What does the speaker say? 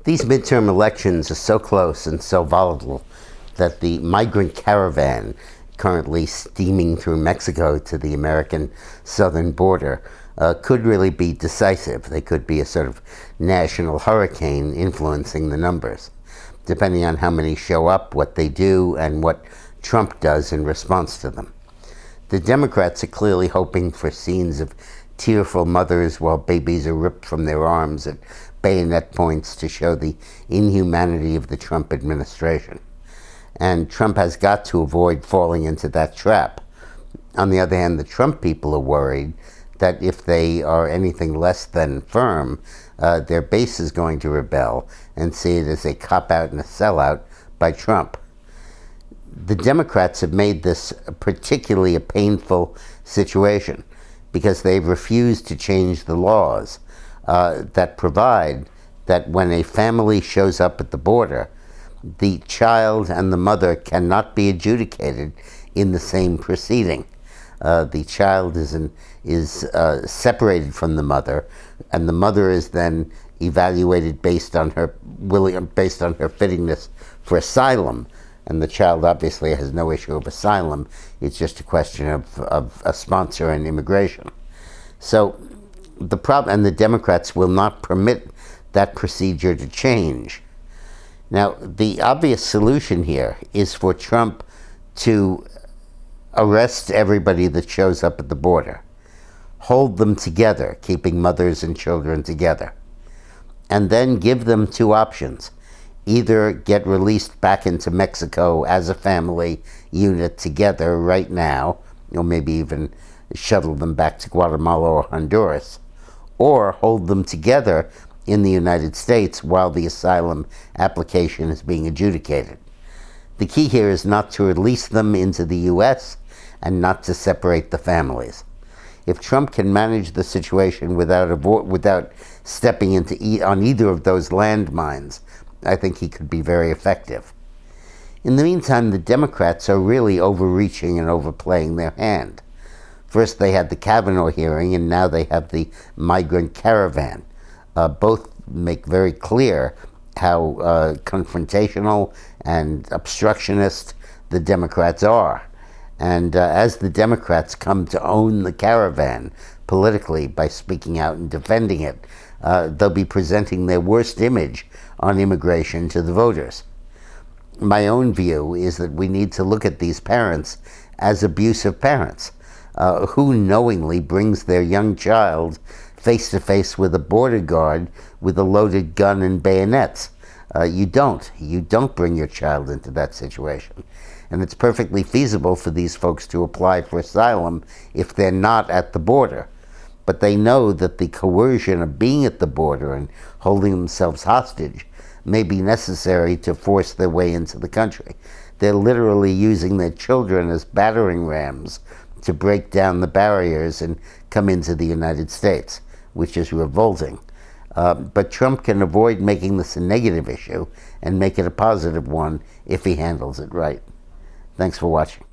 These midterm elections are so close and so volatile that the Migrant Caravan, currently steaming through Mexico to the American southern border, could really be decisive. They could be a sort of national hurricane influencing the numbers, depending on how many show up, what they do, and what Trump does in response to them. The Democrats are clearly hoping for scenes of tearful mothers while babies are ripped from their arms at bayonet points to show the inhumanity of the Trump administration. And Trump has got to avoid falling into that trap. On the other hand, the Trump people are worried that if they are anything less than firm, their base is going to rebel and see it as a cop-out and a sellout by Trump. The Democrats have made this particularly a painful situation because they've refused to change the laws that provide that when a family shows up at the border, the child and the mother cannot be adjudicated in the same proceeding. The child is separated from the mother, and the mother is then evaluated based on her fittingness for asylum. And the child obviously has no issue of asylum. It's just a question of a sponsor and immigration. So the problem, and the Democrats will not permit that procedure to change. Now, the obvious solution here is for Trump to arrest everybody that shows up at the border, hold them together, keeping mothers and children together, and then give them two options. Either get released back into Mexico as a family unit together right now, or maybe even shuttle them back to Guatemala or Honduras, or hold them together in the United States while the asylum application is being adjudicated. The key here is not to release them into the U.S. and not to separate the families. If Trump can manage the situation without stepping on either of those landmines, I think he could be very effective. In the meantime, the Democrats are really overreaching and overplaying their hand. First they had the Kavanaugh hearing, and now they have the Migrant Caravan. Both make very clear how confrontational and obstructionist the Democrats are. And as the Democrats come to own the caravan politically by speaking out and defending it, they'll be presenting their worst image on immigration to the voters. My own view is that we need to look at these parents as abusive parents. Who knowingly brings their young child face to face with a border guard with a loaded gun and bayonets? You don't bring your child into that situation. And it's perfectly feasible for these folks to apply for asylum if they're not at the border. But they know that the coercion of being at the border and holding themselves hostage may be necessary to force their way into the country. They're literally using their children as battering rams to break down the barriers and come into the United States, which is revolting. But Trump can avoid making this a negative issue and make it a positive one if he handles it right. Thanks for watching.